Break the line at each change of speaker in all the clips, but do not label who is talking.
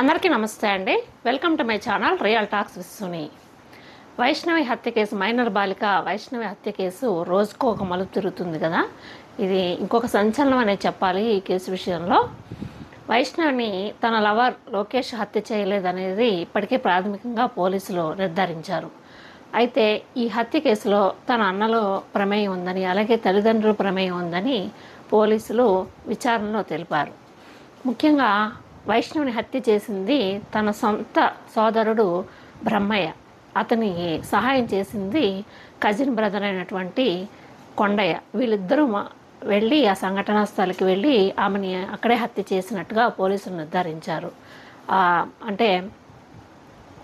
అందరికీ నమస్తే అండి. Welcome to my channel real talks with Suni. Vaishnavi హత్య కేసు, మైనర్ బాలిక వైష్ణవి హత్య కేసు రోజుకో ఒక మలుపు తిరుగుతుంది కదా. ఇది ఇంకొక సంచలనం అనే చెప్పాలి. ఈ కేసు విషయంలో వైష్ణవిని తన లవర్ లోకేష్ హత్య చేయలేదనేది ఇప్పటికే ప్రాథమికంగా పోలీసులు నిర్ధారించారు. అయితే ఈ హత్య కేసులో తన అన్నలో ప్రమేయం ఉందని, అలాగే తల్లిదండ్రుల ప్రమేయం ఉందని పోలీసులు విచారణలో తెలిపారు. ముఖ్యంగా వైష్ణవిని హత్య చేసింది తన సొంత సోదరుడు బ్రహ్మయ్య. అతనికి సహాయం చేసింది కజిన్ బ్రదర్ అయినటువంటి కొండయ్య. వీళ్ళిద్దరూ వెళ్ళి ఆ సంఘటనా స్థలికి వెళ్ళి ఆమెని అక్కడే హత్య చేసినట్టుగా పోలీసులు నిర్ధారించారు. అంటే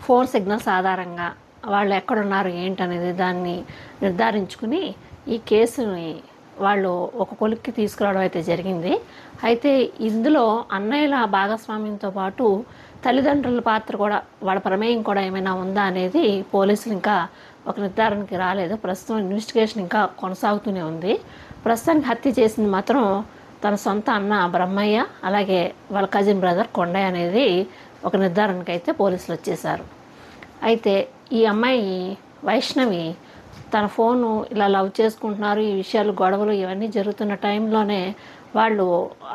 ఫోన్ సిగ్నల్స్ ఆధారంగా వాళ్ళు ఎక్కడున్నారు ఏంటనేది దాన్ని నిర్ధారించుకుని ఈ కేసుని వాళ్ళు ఒక కొలిక్కి తీసుకురావడం అయితే జరిగింది. అయితే ఇందులో అన్నయ్యల భాగస్వామ్యంతో పాటు తల్లిదండ్రుల పాత్ర కూడా, వాళ్ళ ప్రమేయం కూడా ఏమైనా ఉందా అనేది పోలీసులు ఇంకా ఒక నిర్ధారణకి రాలేదు. ప్రస్తుతం ఇన్వెస్టిగేషన్ ఇంకా కొనసాగుతూనే ఉంది. ప్రస్తుతానికి హత్య చేసింది మాత్రం తన సొంత అన్న బ్రహ్మయ్య, అలాగే వాళ్ళ కజిన్ బ్రదర్ కొండయ్య అనేది ఒక నిర్ధారణకి అయితే పోలీసులు వచ్చేసారు. అయితే ఈ అమ్మాయి వైష్ణవి తన ఫోను ఇలా లవ్ చేసుకుంటున్నారు, ఈ విషయాలు గొడవలు ఇవన్నీ జరుగుతున్న టైంలోనే వాళ్ళు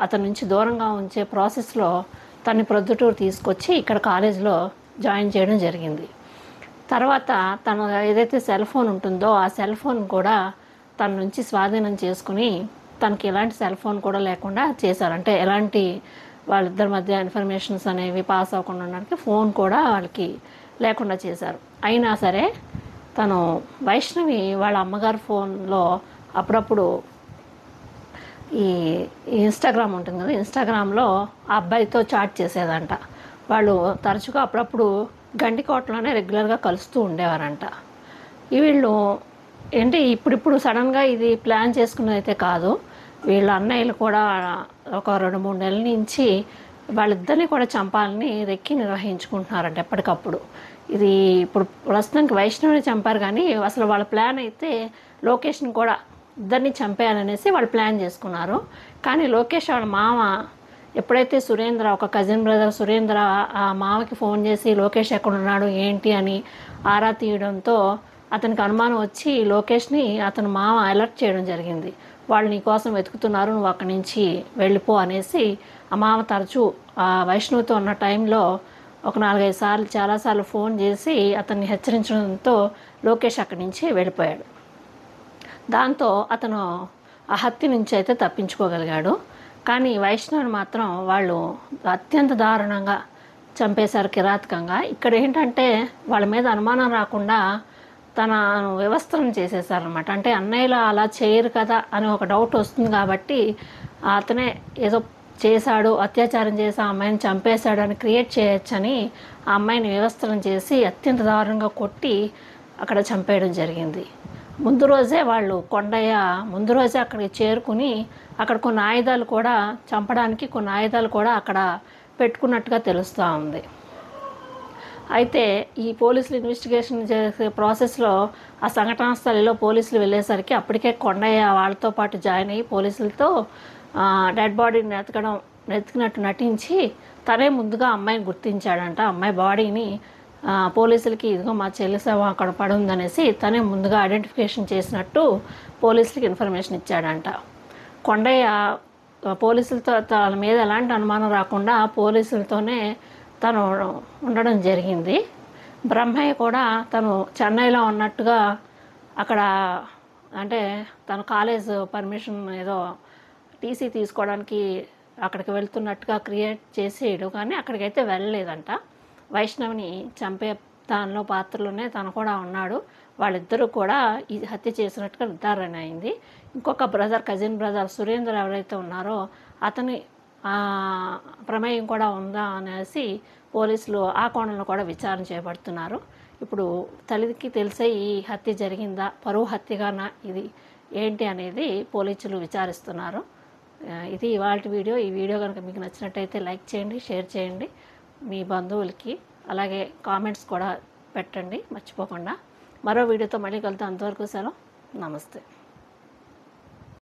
అతని నుంచి దూరంగా ఉంచే ప్రాసెస్లో తనని ప్రొద్దుటూరు తీసుకొచ్చి ఇక్కడ కాలేజీలో జాయిన్ చేయడం జరిగింది. తర్వాత తను ఏదైతే సెల్ ఫోన్ ఉంటుందో ఆ సెల్ ఫోన్ కూడా తన నుంచి స్వాధీనం చేసుకుని తనకి ఎలాంటి సెల్ ఫోన్ కూడా లేకుండా చేశారు. అంటే ఎలాంటి వాళ్ళిద్దరి మధ్య ఇన్ఫర్మేషన్స్ అనేవి పాస్ అవ్వకుండా ఉండడానికి ఫోన్ కూడా వాళ్ళకి లేకుండా చేశారు. అయినా సరే తను వైష్ణవి వాళ్ళ అమ్మగారి ఫోన్లో అప్పుడప్పుడు ఈ ఇన్స్టాగ్రామ్ ఉంటుంది కదా, ఇన్స్టాగ్రామ్లో ఆ అబ్బాయితో చాట్ చేసేదంట. వాళ్ళు తరచుగా అప్పుడప్పుడు గండికోటలోనే రెగ్యులర్గా కలుస్తూ ఉండేవారంట. వీళ్ళు ఏంటి ఇప్పుడిప్పుడు సడన్గా ఇది ప్లాన్ చేసుకున్నది అయితే కాదు. వీళ్ళ అన్నయ్యలు కూడా ఒక 2-3 నెలల నుంచి వాళ్ళిద్దరిని కూడా చంపాలని రెక్కి నిర్వహించుకుంటున్నారంట ఎప్పటికప్పుడు. ఇది ఇప్పుడు ప్రస్తుతానికి వైష్ణవిని చంపారు, కానీ అసలు వాళ్ళ ప్లాన్ అయితే లోకేష్ని కూడా ఇద్దరిని చంపేయాలనేసి వాళ్ళు ప్లాన్ చేసుకున్నారు. కానీ లోకేష్ వాళ్ళ మామ ఎప్పుడైతే సురేంద్ర, ఒక కజిన్ బ్రదర్ సురేంద్ర ఆ మామకి ఫోన్ చేసి లోకేష్ ఎక్కడున్నాడు ఏంటి అని ఆరా తీయడంతో అతనికి అనుమానం వచ్చి లోకేష్ని అతని మామ అలర్ట్ చేయడం జరిగింది. వాళ్ళు నీ కోసం వెతుకుతున్నారు, నువ్వు అక్కడి నుంచి వెళ్ళిపో అనేసి ఆ మామ తరచూ ఆ వైష్ణవితో ఉన్న టైంలో ఒక 4-5 సార్లు చాలాసార్లు ఫోన్ చేసి అతన్ని హెచ్చరించడంతో లోకేష్ అక్కడి నుంచి వెళ్ళిపోయాడు. దాంతో అతను ఆ హత్య నుంచి అయితే తప్పించుకోగలిగాడు. కానీ వైష్ణవిని మాత్రం వాళ్ళు అత్యంత దారుణంగా చంపేశారు, కిరాతకంగా. ఇక్కడ ఏంటంటే వాళ్ళ మీద అనుమానం రాకుండా తన వ్యవస్థను చేసేసారనమాట. అంటే అన్నయ్యలు అలా చేయరు కదా అని ఒక డౌట్ వస్తుంది కాబట్టి అతనే ఏదో చేశాడు, అత్యాచారం చేసి ఆ అమ్మాయిని చంపేశాడు అని క్రియేట్ చేయొచ్చని ఆ అమ్మాయిని వ్యవస్థలను చేసి అత్యంత దారుణంగా కొట్టి అక్కడ చంపేయడం జరిగింది. ముందు రోజే వాళ్ళు కొండయ్య ముందు రోజే అక్కడికి చేరుకుని అక్కడ కొన్ని ఆయుధాలు కూడా, చంపడానికి కొన్ని ఆయుధాలు కూడా అక్కడ పెట్టుకున్నట్టుగా తెలుస్తూ ఉంది. అయితే ఈ పోలీసులు ఇన్వెస్టిగేషన్ చేసే ప్రాసెస్లో ఆ సంఘటనా స్థలిలో పోలీసులు వెళ్ళేసరికి అప్పటికే కొండయ్య వాళ్ళతో పాటు జాయిన్ అయ్యి పోలీసులతో డెడ్ బాడీని వెతికినట్టు నటించి తనే ముందుగా అమ్మాయిని గుర్తించాడంట. అమ్మాయి బాడీని పోలీసులకి ఇదిగో మా చెల్లి శవం అక్కడ పడి ఉందనేసి తనే ముందుగా ఐడెంటిఫికేషన్ చేసినట్టు పోలీసులకి ఇన్ఫర్మేషన్ ఇచ్చాడంట. కొండయ్య పోలీసులతో తన మీద ఎలాంటి అనుమానం రాకుండా పోలీసులతోనే తను ఉండడం జరిగింది. బ్రహ్మయ్య కూడా తను చెన్నైలో ఉన్నట్టుగా అక్కడ, అంటే తన కాలేజ్ పర్మిషన్ ఏదో టీసీ తీసుకోవడానికి అక్కడికి వెళ్తున్నట్టుగా క్రియేట్ చేసేయడు, కానీ అక్కడికైతే వెళ్ళలేదంట. వైష్ణవిని చంపే దానిలో పాత్రలోనే తను కూడా ఉన్నాడు. వాళ్ళిద్దరూ కూడా ఈ హత్య చేసినట్టుగా నిర్ధారణ అయింది. ఇంకొక బ్రదర్, కజిన్ బ్రదర్ సురేంద్ర ఎవరైతే ఉన్నారో అతని ప్రమేయం కూడా ఉందా అనేసి పోలీసులు ఆ కోణంలో కూడా విచారణ చేపడుతున్నారు. ఇప్పుడు తల్లికి తెలిసే ఈ హత్య జరిగిందా, పరువు హత్యగానా, ఇది ఏంటి అనేది పోలీసులు విచారిస్తున్నారు. ఇది ఇవాల్టి వీడియో. ఈ వీడియో కనుక మీకు నచ్చినట్టయితే లైక్ చేయండి, షేర్ చేయండి మీ బంధువులకి, అలాగే కామెంట్స్ కూడా పెట్టండి మర్చిపోకుండా. మరో వీడియోతో మళ్ళీ కలుద్దాం. అంతవరకు సెలవు, నమస్తే.